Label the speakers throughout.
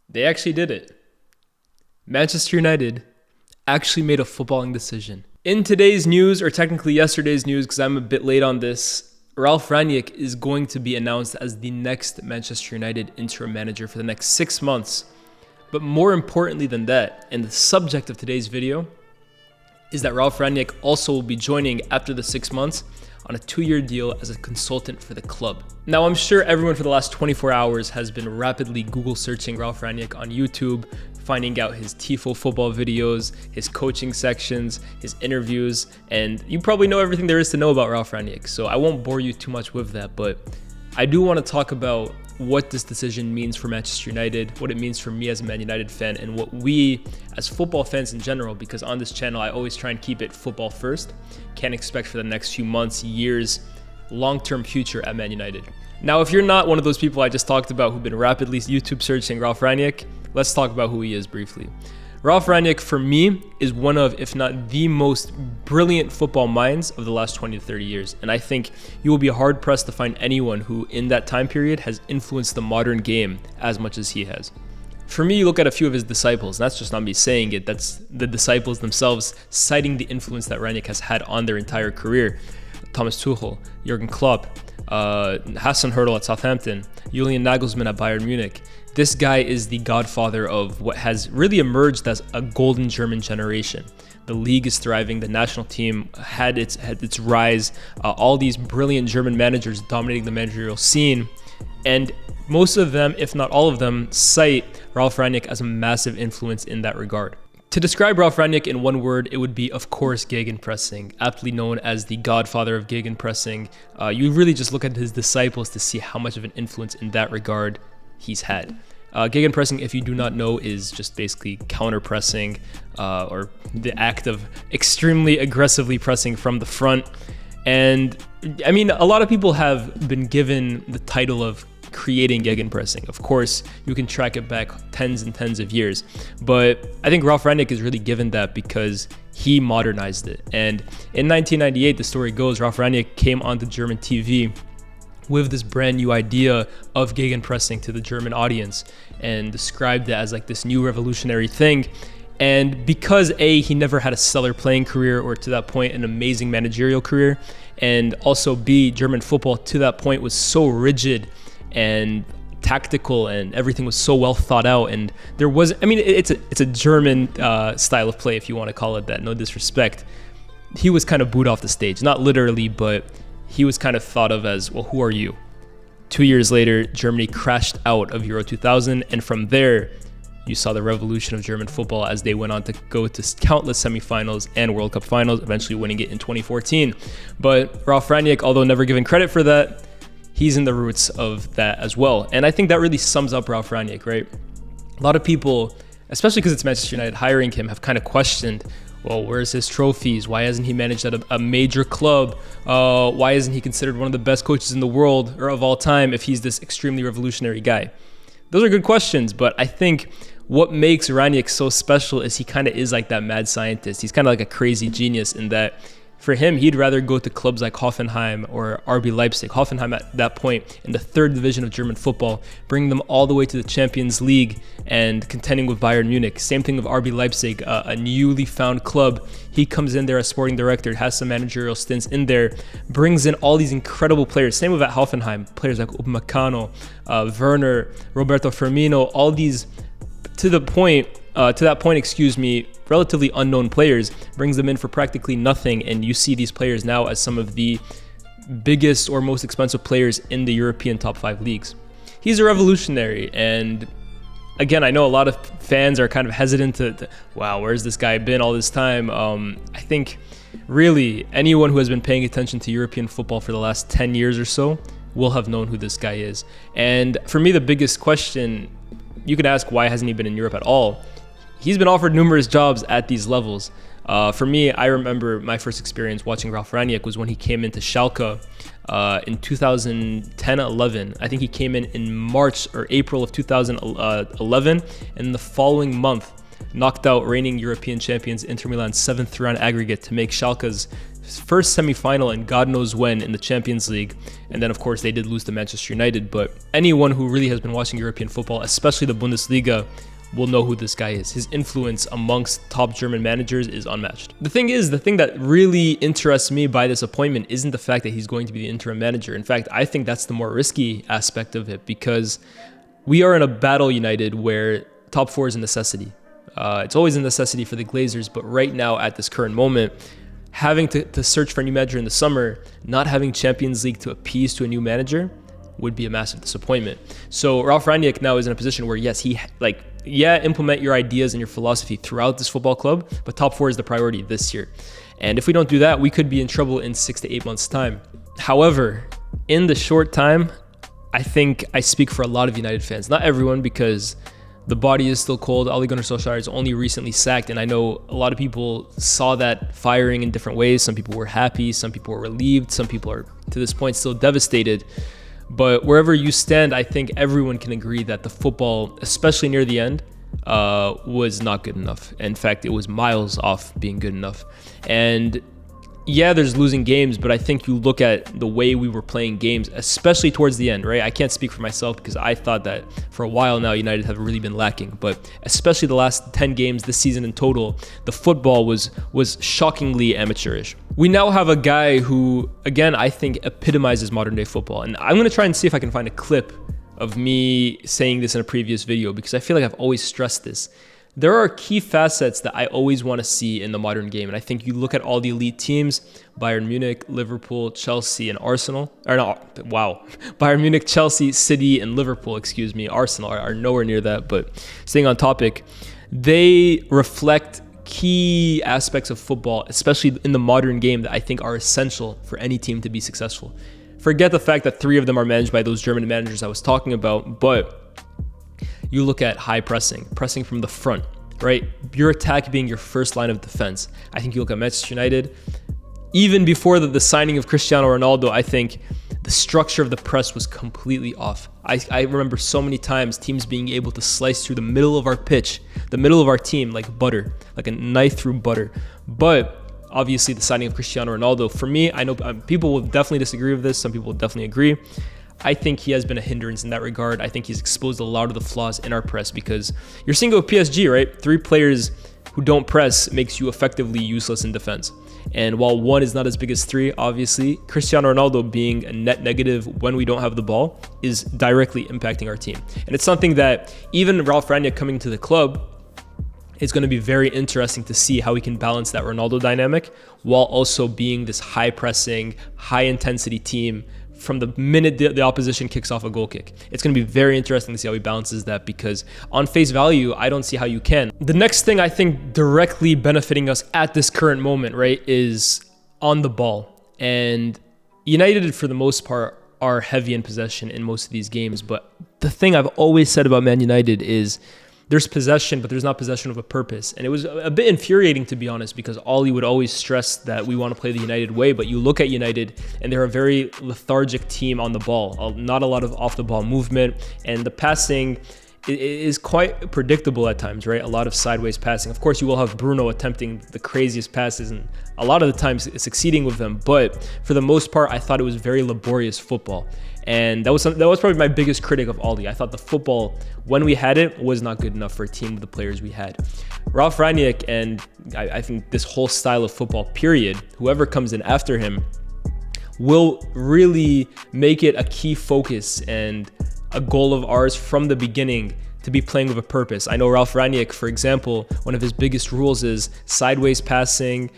Speaker 1: They actually did it. Manchester United actually made a footballing decision. In today's news, or technically yesterday's news, because I'm a bit late on this, Ralf Rangnick is going to be announced as the next Manchester United interim manager for the next 6 months. But more importantly than that, and the subject of today's video, is that Ralf Rangnick also will be joining after the 6 months on a 2-year deal as a consultant for the club. Now, I'm sure everyone for the last 24 hours has been rapidly Google searching Ralf Rangnick on YouTube, finding out his Tifo football videos, his coaching sections, his interviews, and you probably know everything there is to know about Ralf Rangnick, so I won't bore you too much with that, but I do want to talk about what this decision means for Manchester United, what it means for me as a Man United fan, and what we as football fans in general, because on this channel I always try and keep it football first, can expect for the next few months, years, long-term future at Man United. Now, if you're not one of those people I just talked about who've been rapidly YouTube searching Ralf Rangnick, let's talk about who he is briefly. Ralf Rangnick, for me, is one of, if not the most brilliant football minds of the last 20 to 30 years. And I think you will be hard-pressed to find anyone who, in that time period, has influenced the modern game as much as he has. For me, you look at a few of his disciples, and that's just not me saying it, that's the disciples themselves citing the influence that Rangnick has had on their entire career. Thomas Tuchel, Jurgen Klopp, Hassan Hurdle at Southampton, Julian Nagelsmann at Bayern Munich. This guy is the godfather of what has really emerged as a golden German generation. The league is thriving. The national team had its rise. All these brilliant German managers dominating the managerial scene. And most of them, if not all of them, cite Ralf Rangnick as a massive influence in that regard. To describe Ralf Rangnick in one word, it would be, of course, gegenpressing, aptly known as the godfather of gegenpressing. You really just look at his disciples to see how much of an influence in that regard he's had. Gegenpressing, if you do not know, is just basically counter-pressing, or the act of extremely aggressively pressing from the front. And I mean, a lot of people have been given the title of creating gegenpressing. Of course, you can track it back tens and tens of years, but I think Ralf Rangnick is really given that because he modernized it. And in 1998, the story goes, Ralf Rangnick came onto German TV with this brand new idea of gegenpressing to the German audience and described it as like this new revolutionary thing. And because A, he never had a stellar playing career, or to that point, an amazing managerial career, and also B, German football to that point was so rigid and tactical, and everything was so well thought out, and there was, I mean, it's a German style of play, if you want to call it that, no disrespect. He was kind of booed off the stage, not literally, but he was kind of thought of as, well, who are you? 2 years later, Germany crashed out of Euro 2000, and from there, you saw the revolution of German football as they went on to go to countless semifinals and World Cup finals, eventually winning it in 2014. But Ralf Rangnick, although never given credit for that, he's in the roots of that as well. And I think that really sums up Ralf Rangnick, right? A lot of people, especially because it's Manchester United hiring him, have kind of questioned, well, where's his trophies? Why hasn't he managed at a major club? Why isn't he considered one of the best coaches in the world or of all time if he's this extremely revolutionary guy? Those are good questions, but I think what makes Rangnick so special is he kind of is like that mad scientist. He's kind of like a crazy genius in that for him, he'd rather go to clubs like Hoffenheim or RB Leipzig. Hoffenheim at that point in the 3rd division of German football, bring them all the way to the Champions League and contending with Bayern Munich. Same thing with RB Leipzig, a newly found club. He comes in there as sporting director, has some managerial stints in there, brings in all these incredible players. Same with at Hoffenheim, players like Upamecano, Werner, Roberto Firmino, all these to that point, relatively unknown players, brings them in for practically nothing, and you see these players now as some of the biggest or most expensive players in the European top 5 leagues. He's a revolutionary, and again, I know a lot of fans are kind of hesitant to wow, where's this guy been all this time? I think really anyone who has been paying attention to European football for the last 10 years or so will have known who this guy is. And for me, the biggest question, you could ask, why hasn't he been in Europe at all? He's been offered numerous jobs at these levels. For me, I remember my first experience watching Ralf Rangnick was when he came into Schalke in 2010-11. I think he came in March or April of 2011, and the following month knocked out reigning European champions Inter Milan 7th round aggregate to make Schalke's first semi-final and God knows when in the Champions League. And then, of course, they did lose to Manchester United. But anyone who really has been watching European football, especially the Bundesliga, will know who this guy is. His influence amongst top German managers is unmatched. The thing that really interests me by this appointment isn't the fact that he's going to be the interim manager. In fact, I think that's the more risky aspect of it, because we are in a battle, United, where top four is a necessity. It's always a necessity for the Glazers, but right now at this current moment, having to search for a new manager in the summer, not having Champions League to appease to a new manager would be a massive disappointment. So Ralf Rangnick now is in a position where, yes, implement your ideas and your philosophy throughout this football club, but top four is the priority this year. And if we don't do that, we could be in trouble in 6 to 8 months' time. However, in the short time, I think I speak for a lot of United fans. Not everyone, because the body is still cold. Ole Gunnar Solskjaer is only recently sacked, and I know a lot of people saw that firing in different ways. Some people were happy, some people were relieved, some people are, to this point, still devastated. But wherever you stand, I think everyone can agree that the football, especially near the end, was not good enough. In fact, it was miles off being good enough. And yeah, there's losing games, but I think you look at the way we were playing games, especially towards the end, right? I can't speak for myself because I thought that for a while now, United have really been lacking. But especially the last 10 games this season in total, the football was shockingly amateurish. We now have a guy who, again, I think epitomizes modern day football. And I'm going to try and see if I can find a clip of me saying this in a previous video, because I feel like I've always stressed this. There are key facets that I always want to see in the modern game. And I think you look at all the elite teams, Bayern Munich, Liverpool, Chelsea, and Arsenal. Bayern Munich, Chelsea, City, and Liverpool, Arsenal are nowhere near that. But staying on topic, they reflect key aspects of football, especially in the modern game, that I think are essential for any team to be successful. Forget the fact that 3 of them are managed by those German managers I was talking about, but you look at high pressing from the front, right? Your attack being your first line of defense. I think you look at Manchester United, even before the signing of Cristiano Ronaldo, I think the structure of the press was completely off. I remember so many times teams being able to slice through the middle of our pitch, the middle of our team, like butter, like a knife through butter. But obviously the signing of Cristiano Ronaldo, for me, I know people will definitely disagree with this. Some people will definitely agree. I think he has been a hindrance in that regard. I think he's exposed a lot of the flaws in our press, because you're seeing with PSG, right? 3 players who don't press makes you effectively useless in defense. And while one is not as big as 3, obviously, Cristiano Ronaldo being a net negative when we don't have the ball is directly impacting our team. And it's something that even Ralf Rangnick coming to the club, it's going to be very interesting to see how we can balance that Ronaldo dynamic while also being this high pressing, high intensity team from the minute the opposition kicks off a goal kick. It's going to be very interesting to see how he balances that, because on face value, I don't see how you can. The next thing I think directly benefiting us at this current moment, right, is on the ball. And United, for the most part, are heavy in possession in most of these games. But the thing I've always said about Man United is there's possession, but there's not possession of a purpose. And it was a bit infuriating, to be honest, because Ollie would always stress that we want to play the United way. But you look at United, and they're a very lethargic team on the ball. Not a lot of off-the-ball movement. And the passing is quite predictable at times, right? A lot of sideways passing. Of course, you will have Bruno attempting the craziest passes, and a lot of the times succeeding with them. But for the most part, I thought it was very laborious football. And that was probably my biggest critic of Ollie. I thought the football, when we had it, was not good enough for a team with the players we had. Ralf Rangnick, and I think this whole style of football, period, whoever comes in after him, will really make it a key focus and a goal of ours from the beginning to be playing with a purpose. I know Ralf Rangnick, for example, one of his biggest rules is sideways passing,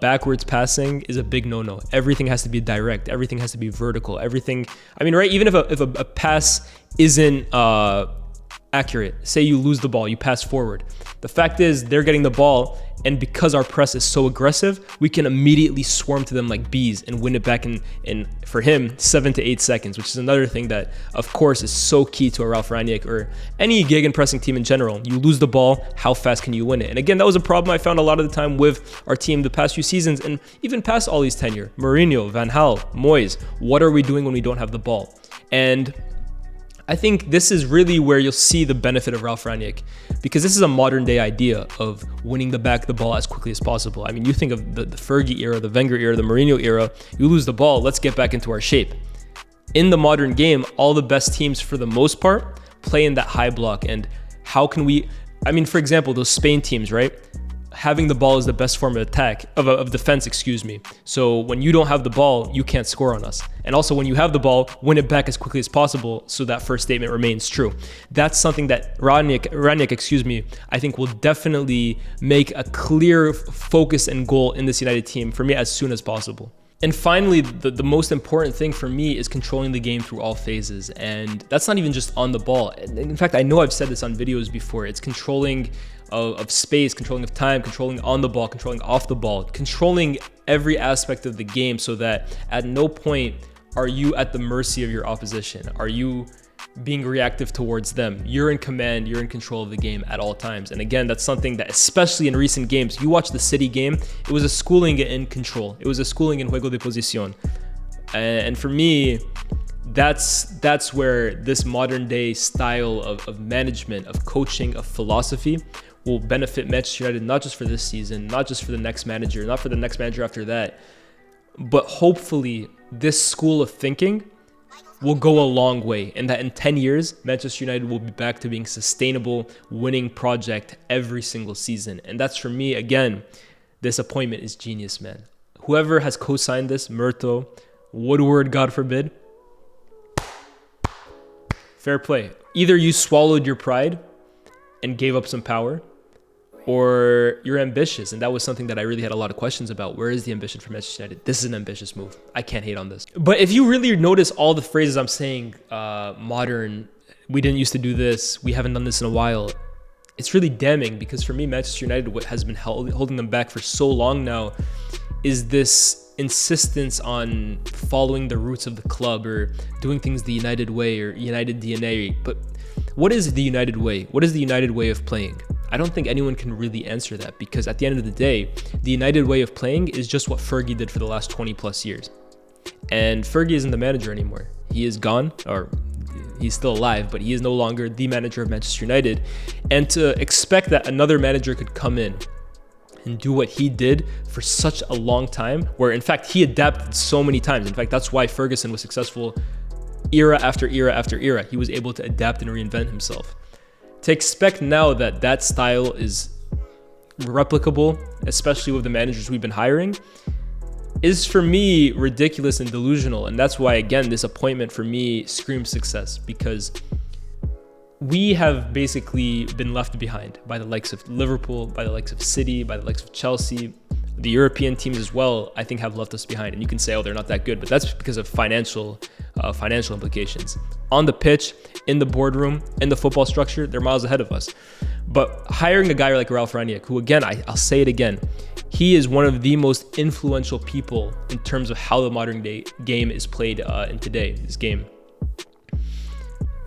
Speaker 1: backwards passing is a big no-no. Everything has to be direct. Everything has to be vertical. Everything, right? Even if a pass isn't accurate, say you lose the ball, you pass forward. The fact is they're getting the ball, and because our press is so aggressive, we can immediately swarm to them like bees and win it back in for him, 7 to 8 seconds, which is another thing that, of course, is so key to a Ralf Rangnick or any gegenpressing team in general. You lose the ball, how fast can you win it? And again, that was a problem I found a lot of the time with our team the past few seasons, and even past Ollie's tenure. Mourinho, Van Gaal, Moyes, what are we doing when we don't have the ball? And I think this is really where you'll see the benefit of Ralf Rangnick, because this is a modern day idea of winning the back of the ball as quickly as possible. I mean, you think of the Fergie era, the Wenger era, the Mourinho era, you lose the ball, let's get back into our shape. In the modern game, all the best teams for the most part play in that high block. And how can we, I mean, for example, those Spain teams, right? Having the ball is the best form of attack, of defense, excuse me. So when you don't have the ball, you can't score on us. And also when you have the ball, win it back as quickly as possible so that first statement remains true. That's something that Rangnick, I think will definitely make a clear focus and goal in this United team for me as soon as possible. And finally, the most important thing for me is controlling the game through all phases. And that's not even just on the ball. In fact, I know I've said this on videos before. It's controlling of space, controlling of time, controlling on the ball, controlling off the ball, controlling every aspect of the game so that at no point are you at the mercy of your opposition. Are you being reactive towards them? You're in command, you're in control of the game at all times. And again, that's something that, especially in recent games, you watch the City game, it was a schooling in control. It was a schooling in juego de posición. And for me, that's where this modern day style of management, of coaching, of philosophy will benefit Manchester United, not just for this season, not just for the next manager, not for the next manager after that, but hopefully this school of thinking will go a long way, and that in 10 years, Manchester United will be back to being a sustainable, winning project every single season. And that's, for me, again, this appointment is genius, man. Whoever has co-signed this, Murto, Woodward, God forbid, fair play. Either you swallowed your pride and gave up some power, or you're ambitious. And that was something that I really had a lot of questions about. Where is the ambition for Manchester United? This is an ambitious move. I can't hate on this. But if you really notice all the phrases I'm saying, modern, we didn't used to do this, we haven't done this in a while, it's really damning, because for me, Manchester United, what has been holding them back for so long now is this insistence on following the roots of the club or doing things the United way or United DNA. But what is the United way? What is the United way of playing? I don't think anyone can really answer that, because at the end of the day, the United way of playing is just what Fergie did for the last 20 plus years. And Fergie isn't the manager anymore. He is gone, or he's still alive, but he is no longer the manager of Manchester United. And to expect that another manager could come in and do what he did for such a long time, where in fact he adapted so many times. In fact, that's why Ferguson was successful era after era after era. He was able to adapt and reinvent himself. To expect now that that style is replicable, especially with the managers we've been hiring, is for me ridiculous and delusional. And that's why, again, this appointment for me screams success, because we have basically been left behind by the likes of Liverpool, by the likes of City, by the likes of Chelsea. The European teams as well, I think, have left us behind. And you can say, oh, they're not that good, but that's because of financial implications. On the pitch, in the boardroom, in the football structure, they're miles ahead of us. But hiring a guy like Ralf Rangnick, who, again, I'll say it again, he is one of the most influential people in terms of how the modern day game is played in today's game.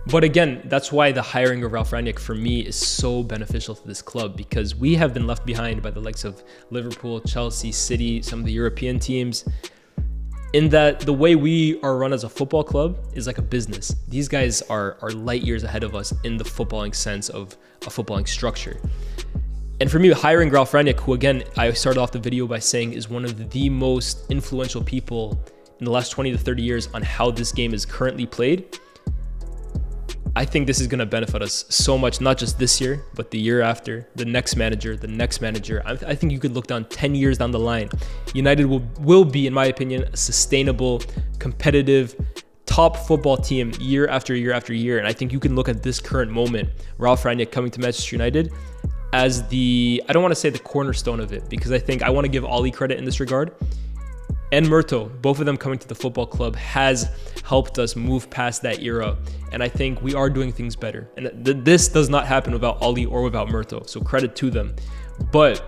Speaker 1: But again, that's why the hiring of Ralf Rangnick for me is so beneficial to this club, because we have been left behind by the likes of Liverpool, Chelsea, City, some of the European teams, in that the way we are run as a football club is like a business. These guys are light years ahead of us in the footballing sense of a footballing structure. And for me, hiring Ralf Rangnick, who, again, I started off the video by saying is one of the most influential people in the last 20 to 30 years on how this game is currently played, I think this is going to benefit us so much, not just this year, but the year after, the next manager. I think you could look down 10 years down the line. United will be, in my opinion, a sustainable, competitive, top football team year after year after year. And I think you can look at this current moment, Ralf Rangnick coming to Manchester United, as I don't want to say the cornerstone of it, because I think I want to give Oli credit in this regard. And Murto, both of them coming to the football club, has helped us move past that era. And I think we are doing things better. And this does not happen without Oli or without Murto. So credit to them. But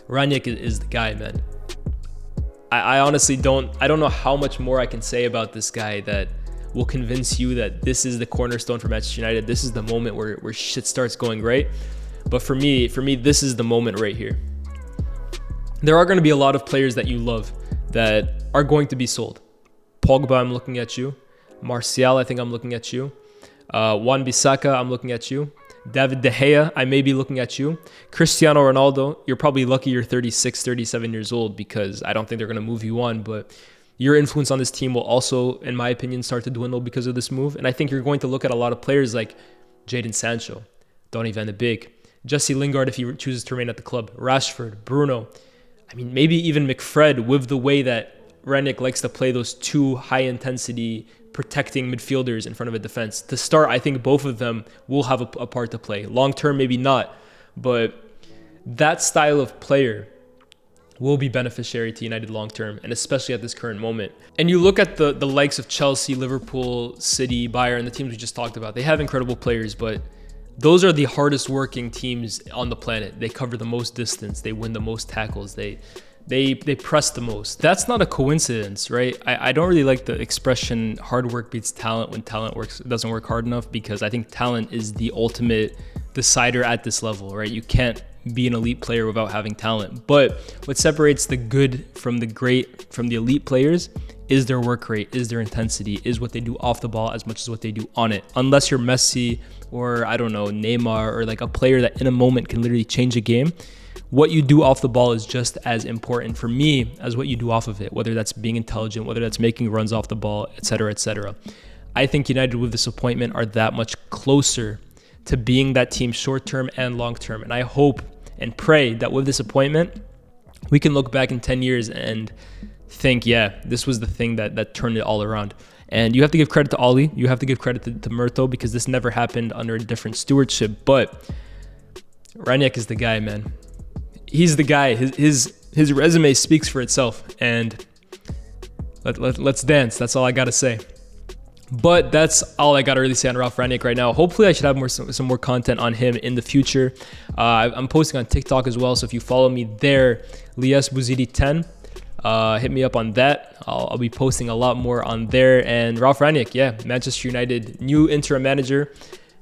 Speaker 1: Rangnick is the guy, man. I honestly don't know how much more I can say about this guy that will convince you that this is the cornerstone for Manchester United. This is the moment where shit starts going right. But for me, this is the moment right here. There are going to be a lot of players that you love that are going to be sold. Pogba, I'm looking at you. Martial, I think I'm looking at you. Wan-Bissaka, I'm looking at you. David De Gea, I may be looking at you. Cristiano Ronaldo, you're probably lucky you're 36, 37 years old because I don't think they're going to move you on, but your influence on this team will also, in my opinion, start to dwindle because of this move. And I think you're going to look at a lot of players like Jadon Sancho, Donny van de Beek, Jesse Lingard if he chooses to remain at the club, Rashford, Bruno. I mean, maybe even McFred with the way that Rangnick likes to play those two high-intensity protecting midfielders in front of a defense. To start, I think both of them will have a part to play. Long-term, maybe not, but that style of player will be beneficiary to United long-term, and especially at this current moment. And you look at the likes of Chelsea, Liverpool, City, Bayern, the teams we just talked about. They have incredible players, but those are the hardest working teams on the planet. They cover the most distance. They win the most tackles. They press the most. That's not a coincidence, right? I don't really like the expression hard work beats talent when talent doesn't work hard enough, because I think talent is the ultimate decider at this level, right? You can't be an elite player without having talent. But what separates the good from the great, from the elite players, is their work rate, is their intensity, is what they do off the ball as much as what they do on it. Unless you're Messi or, I don't know, Neymar, or like a player that in a moment can literally change a game, what you do off the ball is just as important for me as what you do off of it, whether that's being intelligent, whether that's making runs off the ball, etc., etc. I think United with this appointment are that much closer to being that team short-term and long-term. And I hope and pray that with this appointment, we can look back in 10 years and think, yeah, this was the thing that turned it all around. And you have to give credit to Oli. You have to give credit to Murto, because this never happened under a different stewardship. But Rangnick is the guy, man. He's the guy. His resume speaks for itself. And let's dance. That's all I got to say. But that's all I got to really say on Ralf Rangnick right now. Hopefully I should have some more content on him in the future. I'm posting on TikTok as well, so if you follow me there, Lias Bouzidi 10, hit me up on that. I'll be posting a lot more on there. And Ralf Rangnick, yeah, Manchester United, new interim manager,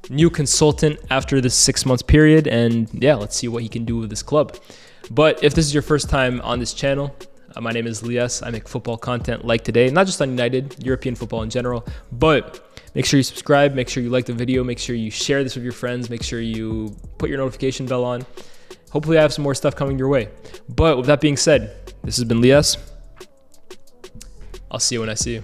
Speaker 1: new consultant after this 6 months period. And yeah, let's see what he can do with this club. But if this is your first time on this channel, my name is Lias. I make football content like today, not just on United, European football in general. But make sure you subscribe, make sure you like the video, make sure you share this with your friends, make sure you put your notification bell on. Hopefully I have some more stuff coming your way. But with that being said, this has been Lias. I'll see you when I see you.